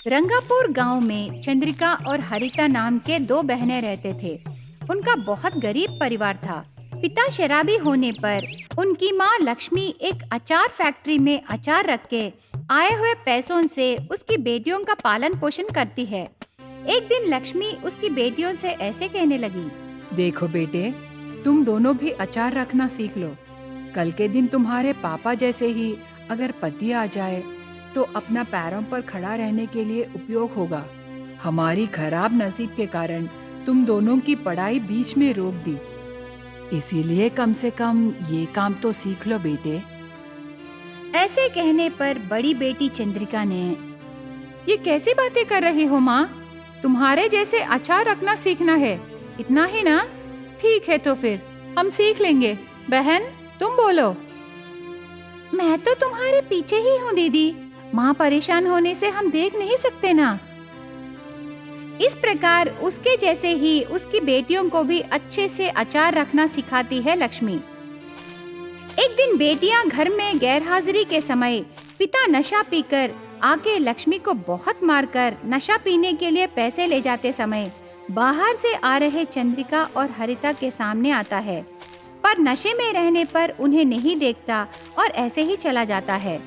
रंगापुर गांव में चंद्रिका और हरिता नाम के दो बहनें रहते थे। उनका बहुत गरीब परिवार था। पिता शराबी होने पर उनकी माँ लक्ष्मी एक अचार फैक्ट्री में अचार रख के आए हुए पैसों से उसकी बेटियों का पालन पोषण करती है। एक दिन लक्ष्मी उसकी बेटियों से ऐसे कहने लगी। देखो बेटे, तुम दोनों भी अचार रखना सीख लो। कल के दिन तुम्हारे पापा जैसे ही अगर पति आ जाए तो अपना पैरों पर खड़ा रहने के लिए उपयोग होगा। हमारी खराब नसीब के कारण तुम दोनों की पढ़ाई बीच में रोक दी, इसीलिए कम से कम ये काम तो सीख लो बेटे। ऐसे कहने पर बड़ी बेटी चंद्रिका ने, ये कैसी बातें कर रही हो माँ? तुम्हारे जैसे अचार रखना सीखना है, इतना ही ना? ठीक है, तो फिर हम सीख लेंगे। बहन, तुम बोलो। मैं तो तुम्हारे पीछे ही हूँ दीदी, माँ परेशान होने से हम देख नहीं सकते ना। इस प्रकार उसके जैसे ही उसकी बेटियों को भी अच्छे से अचार रखना सिखाती है लक्ष्मी। एक दिन बेटियां घर में गैरहाजिरी के समय पिता नशा पीकर आके लक्ष्मी को बहुत मारकर नशा पीने के लिए पैसे ले जाते समय बाहर से आ रहे चंद्रिका और हरिता के सामने आता है, पर नशे में रहने पर उन्हें नहीं देखता और ऐसे ही चला जाता है।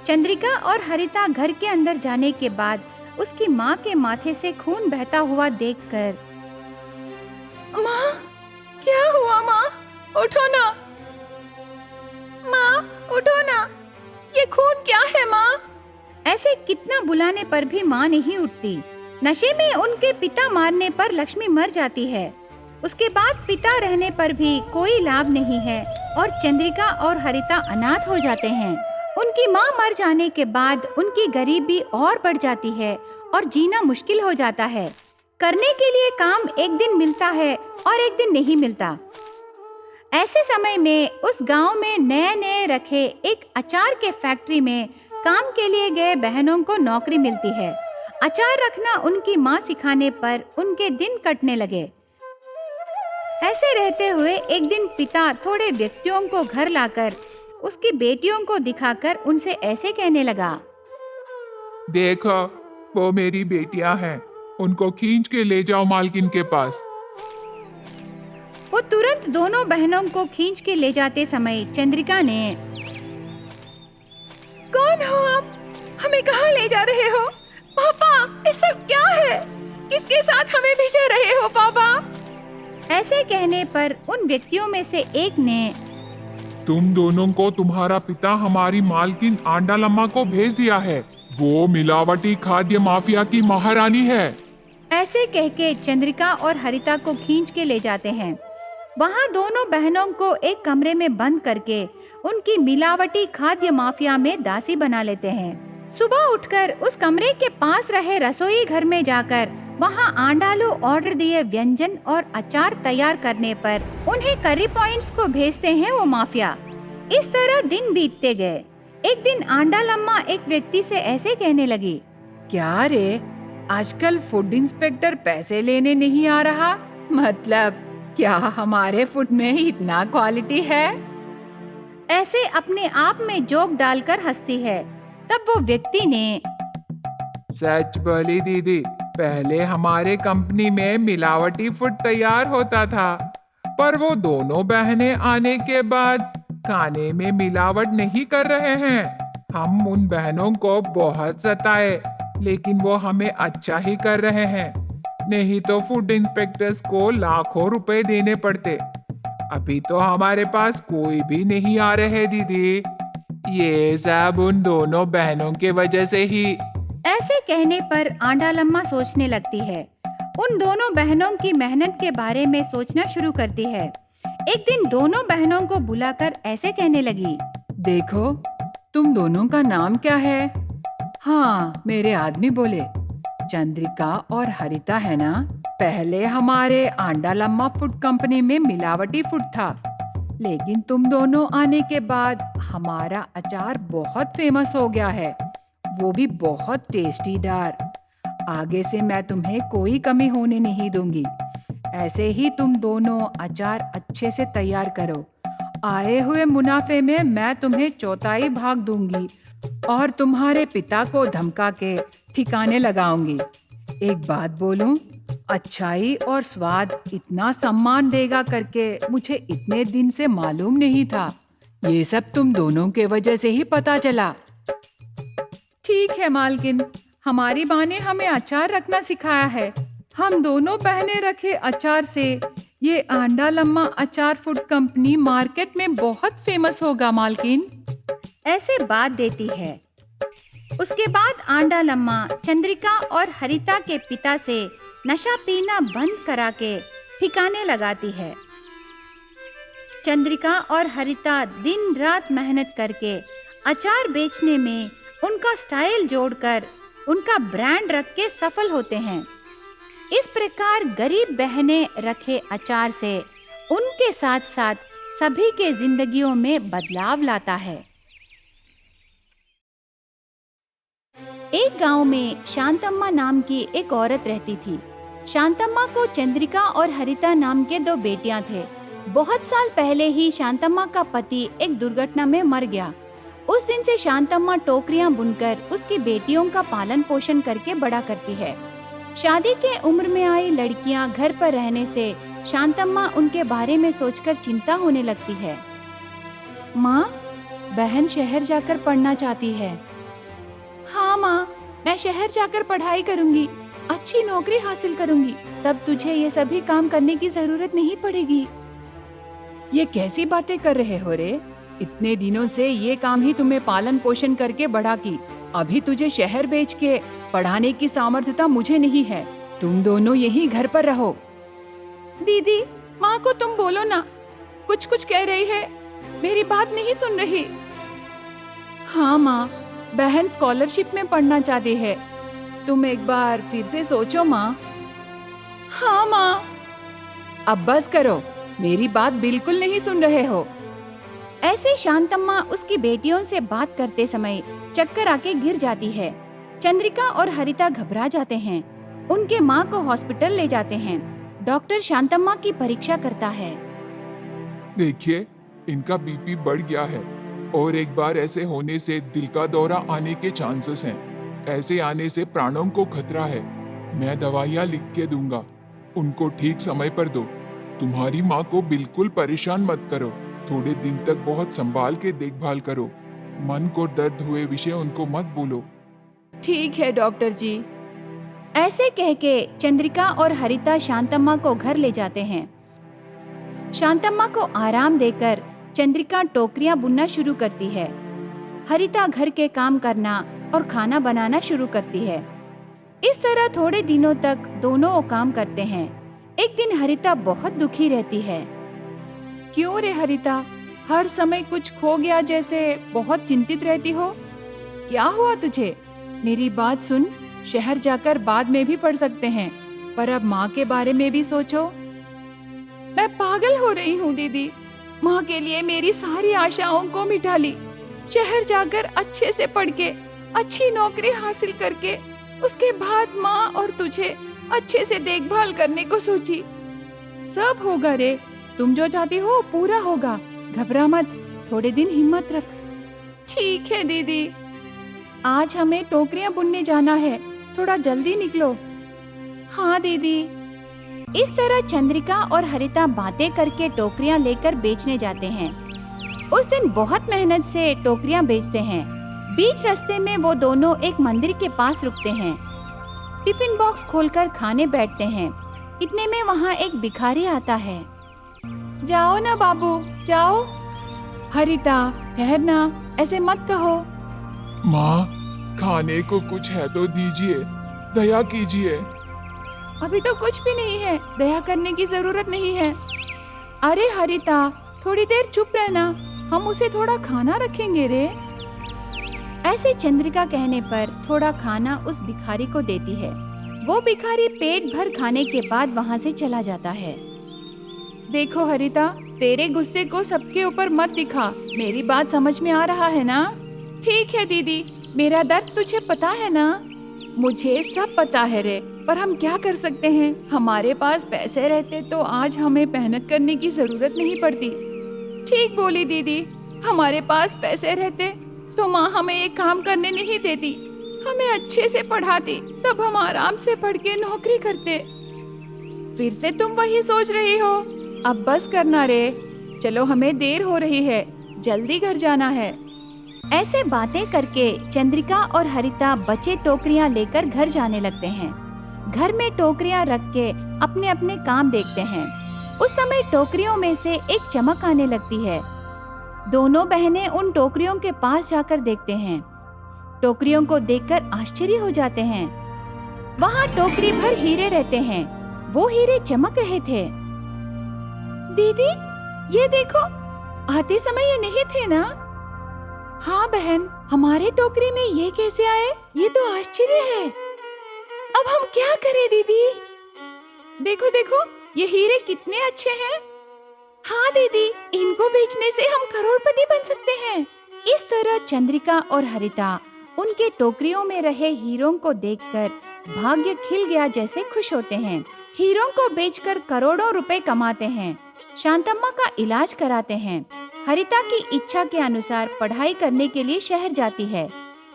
चंद्रिका और हरिता घर के अंदर जाने के बाद उसकी माँ के माथे से खून बहता हुआ देखकर, माँ, क्या हुआ माँ? उठो ना माँ, उठो ना, ये खून क्या है माँ? ऐसे कितना बुलाने पर भी माँ नहीं उठती। नशे में उनके पिता मारने पर लक्ष्मी मर जाती है। उसके बाद पिता रहने पर भी कोई लाभ नहीं है और चंद्रिका और हरिता अनाथ हो जाते हैं। उनकी माँ मर जाने के बाद उनकी गरीबी और बढ़ जाती है और जीना मुश्किल हो जाता है। करने के लिए काम एक दिन मिलता है और एक दिन नहीं मिलता। ऐसे समय में उस गांव में नए नए रखे एक अचार के फैक्ट्री में काम के लिए गए बहनों को नौकरी मिलती है। अचार रखना उनकी माँ सिखाने पर उनके दिन कटने लगे। ऐसे रहते हुए एक दिन पिता थोड़े व्यक्तियों को घर लाकर उसकी बेटियों को दिखाकर उनसे ऐसे कहने लगा। देखो, वो मेरी बेटियां हैं, उनको खींच के ले जाओ मालकिन के पास। वो तुरंत दोनों बहनों को खींच के ले जाते समय चंद्रिका ने, कौन हो आप? हमें कहाँ ले जा रहे हो? पापा, ये सब क्या है? किसके साथ हमें भेज रहे हो पापा? ऐसे कहने पर उन व्यक्तियों में से एक ने, तुम दोनों को तुम्हारा पिता हमारी मालकिन आंडालम्मा को भेज दिया है। वो मिलावटी खाद्य माफिया की महारानी है। ऐसे कह के चंद्रिका और हरिता को खींच के ले जाते हैं। वहाँ दोनों बहनों को एक कमरे में बंद करके उनकी मिलावटी खाद्य माफिया में दासी बना लेते हैं। सुबह उठकर उस कमरे के पास रहे रसोई घर में जाकर वहाँ आंडालू ऑर्डर दिए व्यंजन और अचार तैयार करने पर उन्हें करी पॉइंट्स को भेजते हैं वो माफिया। इस तरह दिन बीतते गए। एक दिन आंडालम्मा एक व्यक्ति से ऐसे कहने लगी, क्या रे, आजकल फूड इंस्पेक्टर पैसे लेने नहीं आ रहा? मतलब क्या हमारे फूड में इतना क्वालिटी है? ऐसे अपने आप में जोक डालकर हंसती है। तब वो व्यक्ति ने, सच बोली दीदी, पहले हमारे कंपनी में मिलावटी फूड तैयार होता था, पर वो दोनों बहनें आने के बाद खाने में मिलावट नहीं कर रहे हैं। हम उन बहनों को बहुत सताए, लेकिन वो हमें अच्छा ही कर रहे हैं। नहीं तो फूड इंस्पेक्टर्स को लाखों रुपए देने पड़ते। अभी तो हमारे पास कोई भी नहीं आ रहे दीदी। ये सब उन दोनों बहनों के वजह से ही। ऐसे कहने पर आंडालम्मा सोचने लगती है। उन दोनों बहनों की मेहनत के बारे में सोचना शुरू करती है। एक दिन दोनों बहनों को बुलाकर ऐसे कहने लगी, देखो, तुम दोनों का नाम क्या है? हाँ, मेरे आदमी बोले, चंद्रिका और हरिता है ना? पहले हमारे आंडालम्मा फूड कंपनी में मिलावटी फूड था, लेकिन तुम दोनों आने के बाद हमारा अचार बहुत फेमस हो गया है, वो भी बहुत टेस्टीदार। आगे से मैं तुम्हें कोई कमी होने नहीं दूंगी। ऐसे ही तुम दोनों अचार अच्छे से तैयार करो आए हुए मुनाफे में मैं तुम्हें चौथाई भाग दूंगी और तुम्हारे पिता को धमका के ठिकाने लगाऊंगी। एक बात बोलूं, अच्छाई और स्वाद इतना सम्मान देगा करके मुझे इतने दिन से मालूम नहीं था। ये सब तुम दोनों के वजह से ही पता चला। ठीक है मालकिन, हमारी माँ ने हमें अचार रखना सिखाया है। हम दोनों बहनें रखे अचार से ये आंडालम्मा अचार फूड कंपनी मार्केट में बहुत फेमस होगा मालकिन। ऐसे बात देती है। उसके बाद आंडालम्मा चंद्रिका और हरिता के पिता से नशा पीना बंद करा के ठिकाने लगाती है। चंद्रिका और हरिता दिन रात मेहनत करके अचार बेचने में उनका स्टाइल जोड़कर उनका ब्रांड रख के सफल होते हैं। इस प्रकार गरीब बहनें रखे अचार से उनके साथ साथ सभी के जिंदगियों में बदलाव लाता है। एक गांव में शांतम्मा नाम की एक औरत रहती थी। शांतम्मा को चंद्रिका और हरिता नाम के 2 बेटियां थे। बहुत साल पहले ही शांतम्मा का पति एक दुर्घटना में मर गया। उस दिन से शांतम्मा टोकरियां बुनकर उसकी बेटियों का पालन पोषण करके बड़ा करती है। शादी के उम्र में आई लड़कियां घर पर रहने से शांतम्मा उनके बारे में सोचकर चिंता होने लगती है। माँ, बहन शहर जाकर पढ़ना चाहती है। हाँ माँ, मैं शहर जाकर पढ़ाई करूंगी, अच्छी नौकरी हासिल करूंगी, तब तुझे ये सभी काम करने की जरूरत नहीं पड़ेगी। ये कैसी बातें कर रहे हो रे? इतने दिनों से ये काम ही तुम्हें पालन पोषण करके बड़ा की। अभी तुझे शहर बेच के पढ़ाने की सामर्थ्यता मुझे नहीं है। तुम दोनों यही घर पर रहो। दीदी, माँ को तुम बोलो ना, कुछ कुछ कह रही है, मेरी बात नहीं सुन रही। हाँ माँ, बहन स्कॉलरशिप में पढ़ना चाहती है, तुम एक बार फिर से सोचो माँ। हाँ माँ। अब बस करो, मेरी बात बिल्कुल नहीं सुन रहे हो। ऐसे शांतम्मा उसकी बेटियों से बात करते समय चक्कर आके गिर जाती है। चंद्रिका और हरिता घबरा जाते हैं। उनके माँ को हॉस्पिटल ले जाते हैं। डॉक्टर शांतम्मा की परीक्षा करता है। देखिए, इनका बीपी बढ़ गया है और एक बार ऐसे होने से दिल का दौरा आने के चांसेस हैं। ऐसे आने से प्राणों को खतरा है। मैं दवाइयाँ लिख के दूंगा, उनको ठीक समय पर दो। तुम्हारी माँ को बिल्कुल परेशान मत करो। थोड़े दिन तक बहुत संभाल के देखभाल करो। मन को दर्द हुए विषय उनको मत बोलो। ठीक है डॉक्टर जी। ऐसे कह के चंद्रिका और हरिता शांतम्मा को घर ले जाते हैं। शांतम्मा को आराम देकर चंद्रिका टोकरियां बुनना शुरू करती है। हरिता घर के काम करना और खाना बनाना शुरू करती है। इस तरह थोड़े दिनों तक दोनों काम करते हैं। एक दिन हरिता बहुत दुखी रहती है। क्यों रे हरिता, हर समय कुछ खो गया जैसे बहुत चिंतित रहती हो? क्या हुआ तुझे? मेरी बात सुन, शहर जाकर बाद में भी पढ़ सकते हैं, पर अब माँ के बारे में भी सोचो। मैं पागल हो रही हूँ दीदी, माँ के लिए मेरी सारी आशाओं को मिटा ली। शहर जाकर अच्छे से पढ़ के अच्छी नौकरी हासिल करके उसके बाद माँ और तुझे अच्छे से देखभाल करने को सोची। सब होगा रे, तुम जो चाहती हो पूरा होगा, घबरा मत, थोड़े दिन हिम्मत रख। ठीक है दीदी, आज हमें टोकरियां बुनने जाना है, थोड़ा जल्दी निकलो। हाँ दीदी। इस तरह चंद्रिका और हरिता बातें करके टोकरियां लेकर बेचने जाते हैं। उस दिन बहुत मेहनत से टोकरियां बेचते हैं। बीच रास्ते में वो दोनों एक मंदिर के पास रुकते हैं। टिफिन बॉक्स खोलकर खाने बैठते हैं। इतने में वहाँ एक भिखारी आता है। जाओ ना बाबू, जाओ। हरिता, ठहरना, ऐसे मत कहो। माँ, खाने को कुछ है तो दीजिए, दया कीजिए। अभी तो कुछ भी नहीं है, दया करने की जरूरत नहीं है। अरे हरिता, थोड़ी देर चुप रहना, हम उसे थोड़ा खाना रखेंगे रे। ऐसे चंद्रिका कहने पर थोड़ा खाना उस भिखारी को देती है। वो भिखारी पेट भर खाने के बाद वहाँ से चला जाता है। देखो हरिता, तेरे गुस्से को सबके ऊपर मत दिखा, मेरी बात समझ में आ रहा है ना? ठीक है दीदी, मेरा दर्द तुझे पता है ना? मुझे सब पता है रे, पर हम क्या कर सकते हैं? हमारे पास पैसे रहते तो आज हमें मेहनत करने की जरूरत नहीं पड़ती। ठीक बोली दीदी, हमारे पास पैसे रहते तो माँ हमें ये काम करने नहीं देती, हमें अच्छे से पढ़ाती, तब हम आराम से पढ़ के नौकरी करते। फिर से तुम वही सोच रही हो? अब बस करना रे, चलो हमें देर हो रही है, जल्दी घर जाना है। ऐसे बातें करके चंद्रिका और हरिता बचे टोकरियां लेकर घर जाने लगते हैं। घर में टोकरियां रख के अपने अपने काम देखते हैं। उस समय टोकरियों में से एक चमक आने लगती है। दोनों बहनें उन टोकरियों के पास जाकर देखते हैं। टोकरियों को देखकर आश्चर्य हो जाते हैं। वहाँ टोकरी भर हीरे रहते हैं। वो हीरे चमक रहे थे। दीदी, ये देखो, आते समय ये नहीं थे ना? हाँ बहन, हमारे टोकरी में ये कैसे आए? ये तो आश्चर्य है। अब हम क्या करें दीदी? देखो देखो, ये हीरे कितने अच्छे हैं। हाँ दीदी, इनको बेचने से हम करोड़पति बन सकते हैं। इस तरह चंद्रिका और हरिता उनके टोकरियों में रहे हीरों को देखकर भाग्य खिल गया जैसे खुश होते हैं। हीरों को बेचकर करोड़ों रुपए कमाते हैं। शांतम्मा का इलाज कराते हैं। हरिता की इच्छा के अनुसार पढ़ाई करने के लिए शहर जाती है।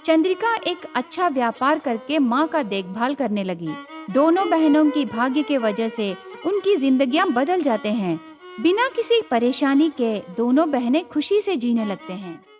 चंद्रिका एक अच्छा व्यापार करके माँ का देखभाल करने लगी। दोनों बहनों की भाग्य के वजह से उनकी जिंदगियां बदल जाते हैं। बिना किसी परेशानी के दोनों बहनें खुशी से जीने लगते हैं।